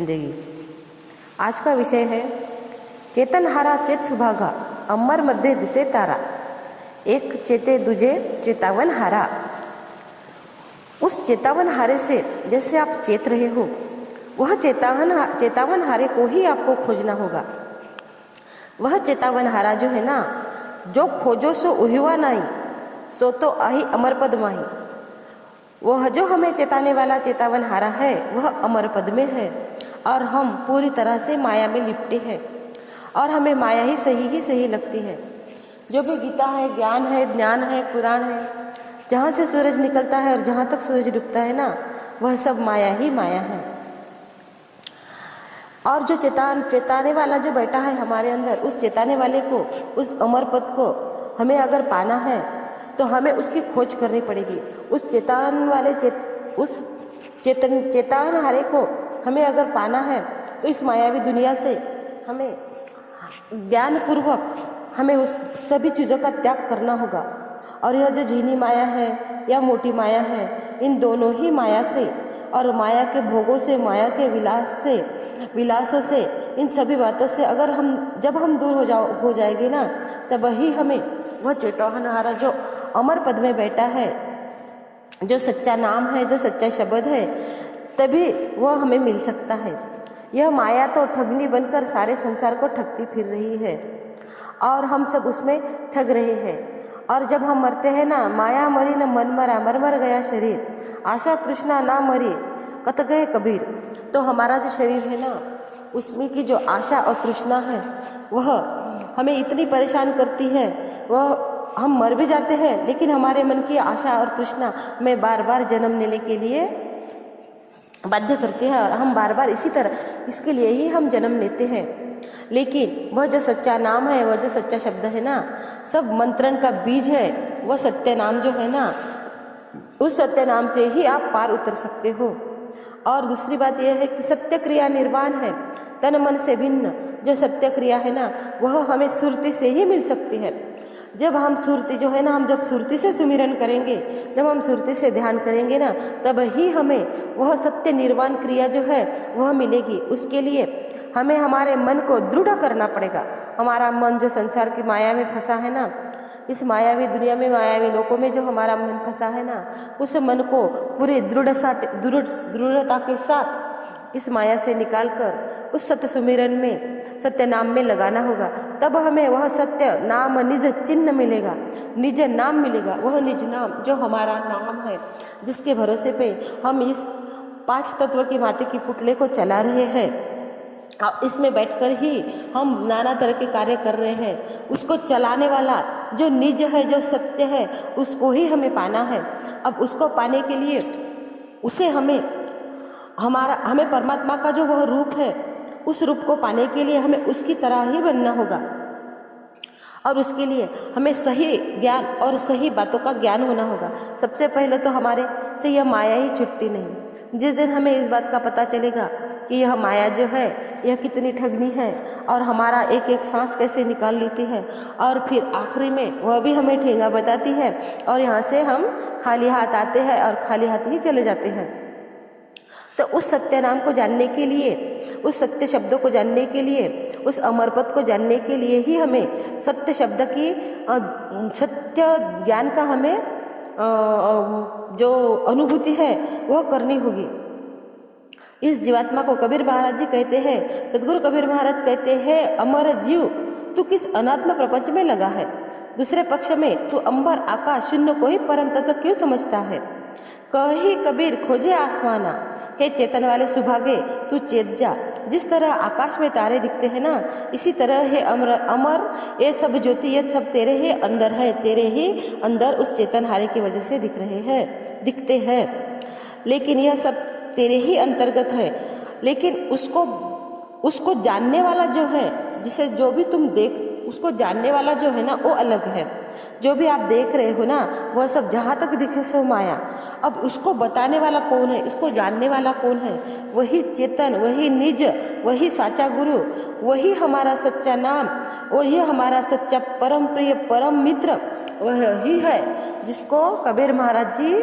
जिंदगी। आज का विषय है चेतनहारा चेत सुभागा अमर मध्ये दिसे तारा, एक चेते दूजे चेतावन हारा। उस चेतावन हारे से जैसे आप चेत रहे हो, वह चेतावन हारे को ही आपको खोजना होगा। वह चेतावन हारा जो है ना, जो खोजो सो उहिवा नाई, सो तो आही अमर पद माही। वह जो हमें चेताने वाला चेतावन हारा है, वह अमर पद में है और हम पूरी तरह से माया में लिपटे हैं और हमें माया ही सही लगती है। जो भी गीता है, ज्ञान है, ज्ञान है, पुराण है, जहाँ से सूरज निकलता है और जहाँ तक सूरज डूबता है ना, वह सब माया ही माया है। और जो चेताने वाला जो बैठा है हमारे अंदर, उस चेताने वाले को, उस अमर पद को हमें अगर पाना है तो हमें उसकी खोज करनी पड़ेगी। उस चेतान हारे को हमें अगर पाना है तो इस मायावी दुनिया से हमें ज्ञान पूर्वक हमें उस सभी चीज़ों का त्याग करना होगा। और यह जो झीनी माया है या मोटी माया है, इन दोनों ही माया से और माया के भोगों से, माया के विलासों से, इन सभी बातों से अगर जब हम दूर हो जाएंगे ना, तब वही हमें वह चेतावनहारा जो अमर पद में बैठा है, जो सच्चा नाम है, जो सच्चा शब्द है, तभी वह हमें मिल सकता है। यह माया तो ठगनी बनकर सारे संसार को ठगती फिर रही है और हम सब उसमें ठग रहे हैं। और जब हम मरते हैं ना, माया मरी न मन मरा, मर गया शरीर, आशा तृष्णा ना मरी, कत गए कबीर। तो हमारा जो शरीर है ना, उसमें की जो आशा और तृष्णा है, वह हमें इतनी परेशान करती है। वह हम मर भी जाते हैं, लेकिन हमारे मन की आशा और तृष्णा हमें बार बार जन्म लेने के लिए बाध्य करती है और हम बार बार इसके लिए ही हम जन्म लेते हैं। लेकिन वह जो सच्चा नाम है, वह जो सच्चा शब्द है ना, सब मंत्रण का बीज है। वह सत्य नाम जो है ना, उस सत्य नाम से ही आप पार उतर सकते हो। और दूसरी बात यह है कि सत्य क्रिया निर्वाण है, तन मन से भिन्न। जो सत्य क्रिया है ना, वह हमें सुरति से ही मिल सकती है। जब हम सुरति जो है ना, हम जब सुरति से सुमिरन करेंगे, जब हम सुरति से ध्यान करेंगे ना, तब ही हमें वह सत्य निर्वाण क्रिया जो है वह मिलेगी। उसके लिए हमें हमारे मन को दृढ़ करना पड़ेगा। हमारा मन जो संसार की माया में फंसा है ना, इस मायावी दुनिया में, मायावी लोकों में जो हमारा मन फंसा है ना, उस मन को पूरी दृढ़ता के साथ इस माया से निकालकर उस सत्य सुमिरन में, सत्य नाम में लगाना होगा। तब हमें वह सत्य नाम निज चिन्ह मिलेगा, निज नाम मिलेगा। वह निज नाम जो हमारा नाम है, जिसके भरोसे पे हम इस 5 तत्व की माते की पुतले को चला रहे हैं और इसमें बैठकर ही हम नाना तरह के कार्य कर रहे हैं। उसको चलाने वाला जो निज है, जो सत्य है, उसको ही हमें पाना है। अब उसको पाने के लिए उसे हमें परमात्मा का जो वह रूप है, उस रूप को पाने के लिए हमें उसकी तरह ही बनना होगा। और उसके लिए हमें सही ज्ञान और सही बातों का ज्ञान होना होगा। सबसे पहले तो हमारे से यह माया ही छुट्टी नहीं। जिस दिन हमें इस बात का पता चलेगा कि यह माया जो है यह कितनी ठगनी है और हमारा एक एक सांस कैसे निकाल लेती है, और फिर आखिरी में वह भी हमें ठेंगा बताती है और यहाँ से हम खाली हाथ आते हैं और खाली हाथ ही चले जाते हैं। तो उस सत्य नाम को जानने के लिए, उस सत्य शब्दों को जानने के लिए, उस अमर पद को जानने के लिए ही हमें सत्य शब्द की, सत्य ज्ञान का हमें जो अनुभूति है वह करनी होगी। इस जीवात्मा को कबीर महाराज जी कहते हैं, सदगुरु कबीर महाराज कहते हैं, अमर जीव तू किस अनात्म प्रपंच में लगा है। दूसरे पक्ष में तू अंबर आकाश शून्य को ही परम तत्व क्यों समझता है। कही कबीर खोजे आसमाना, हे चेतन वाले सुभागे तू चेत जा। जिस तरह आकाश में तारे दिखते हैं ना, इसी तरह है अमर ये सब ज्योति, ये सब तेरे ही अंदर है, तेरे ही अंदर उस चेतन हारे की वजह से दिखते हैं। लेकिन यह सब तेरे ही अंतर्गत है। लेकिन उसको जानने वाला जो है, जिसे जो भी तुम देख, उसको जानने वाला जो है ना, वो अलग है। जो भी आप देख रहे हो ना, वह सब जहाँ तक दिखे सो माया। अब उसको बताने वाला कौन है, इसको जानने वाला कौन है? वही चेतन, वही निज, वही साचा गुरु, वही हमारा सच्चा नाम, वही हमारा सच्चा परम प्रिय परम मित्र, वही है जिसको कबीर महाराज जी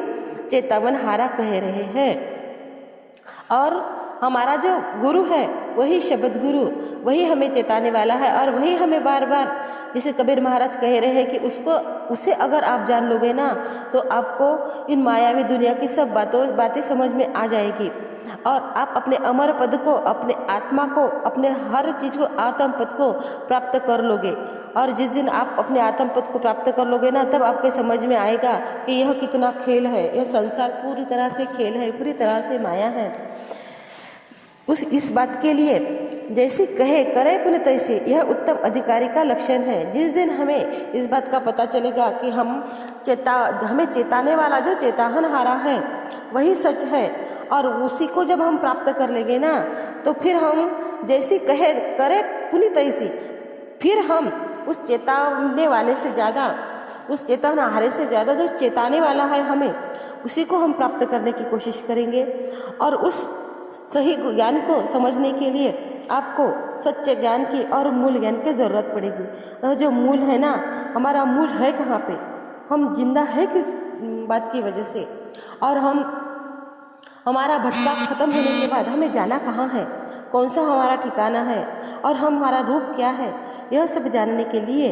चेतावन हारा कह रहे हैं। और हमारा जो गुरु है वही शब्द गुरु, वही हमें चेताने वाला है और वही हमें बार बार, जैसे कबीर महाराज कह रहे हैं कि उसे अगर आप जान लोगे ना तो आपको इन मायावी दुनिया की सब बातें समझ में आ जाएगी और आप अपने अमर पद को, अपने आत्मा को, अपने हर चीज़ को, आत्म पद को प्राप्त कर लोगे। और जिस दिन आप अपने आत्म पद को प्राप्त कर लोगे ना तब आपके समझ में आएगा कि यह कितना खेल है, यह संसार पूरी तरह से खेल है, पूरी तरह से माया है। इस बात के लिए जैसी कहे करे पुण्य तैसी, यह उत्तम अधिकारी का लक्षण है। जिस दिन हमें इस बात का पता चलेगा कि हमें चेताने वाला जो चेताहन हारा है वही सच है और उसी को जब हम प्राप्त कर लेंगे ना तो फिर हम जैसी कहे करे पुण्य तैसी, फिर हम उस चेताने वाले से ज़्यादा, उस चेतन हारे से ज़्यादा जो चेताने वाला है हमें, उसी को हम प्राप्त करने की कोशिश करेंगे। और उस सही ज्ञान को समझने के लिए आपको सच्चे ज्ञान की और मूल ज्ञान की ज़रूरत पड़ेगी। वह जो मूल है ना, हमारा मूल है कहाँ पे, हम जिंदा है किस बात की वजह से, और हमारा भटका खत्म होने के बाद हमें जाना कहाँ है, कौन सा हमारा ठिकाना है और हमारा रूप क्या है, यह सब जानने के लिए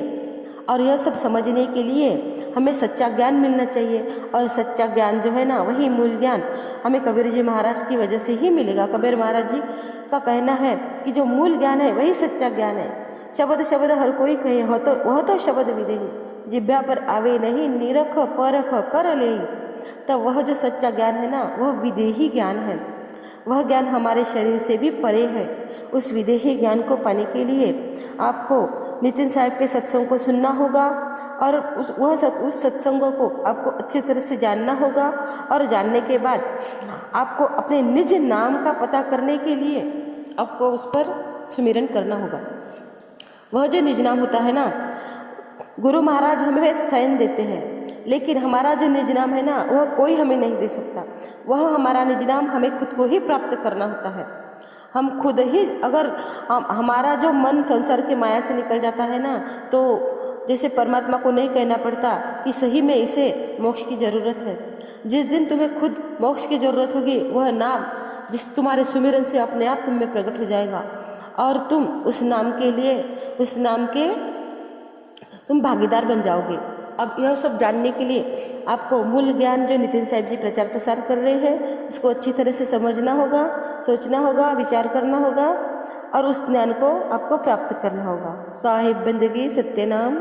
और यह सब समझने के लिए हमें सच्चा ज्ञान मिलना चाहिए। और सच्चा ज्ञान जो है ना वही मूल ज्ञान हमें कबीर जी महाराज की वजह से ही मिलेगा। कबीर महाराज जी का कहना है कि जो मूल ज्ञान है वही सच्चा ज्ञान है। शब्द शब्द हर कोई कहे वह तो शब्द विदेही, जिब्या पर आवे नहीं, निरख परख कर ले। तब वह जो सच्चा ज्ञान है ना वह विदेही ज्ञान है, वह ज्ञान हमारे शरीर से भी परे है। उस विदेही ज्ञान को पाने के लिए आपको नितिन साहब के सत्संग को सुनना होगा और उस सत्संगों को आपको अच्छी तरह से जानना होगा। और जानने के बाद आपको अपने निज नाम का पता करने के लिए आपको उस पर सुमिरन करना होगा। वह जो निज नाम होता है ना, गुरु महाराज हमें शयन देते हैं, लेकिन हमारा जो निज नाम है ना वह कोई हमें नहीं दे सकता। वह हमारा निज नाम हमें खुद को ही प्राप्त करना होता है। हम खुद ही, अगर हमारा जो मन संसार की माया से निकल जाता है ना तो जैसे परमात्मा को नहीं कहना पड़ता कि सही में इसे मोक्ष की ज़रूरत है। जिस दिन तुम्हें खुद मोक्ष की ज़रूरत होगी वह नाम जिस तुम्हारे सुमिरन से अपने आप तुम में प्रकट हो जाएगा और तुम उस नाम के लिए, उस नाम के तुम भागीदार बन जाओगे। अब यह सब जानने के लिए आपको मूल ज्ञान जो नितिन साहब जी प्रचार प्रसार कर रहे हैं उसको अच्छी तरह से समझना होगा, सोचना होगा, विचार करना होगा और उस ज्ञान को आपको प्राप्त करना होगा। साहिब बंदगी सत्य नाम।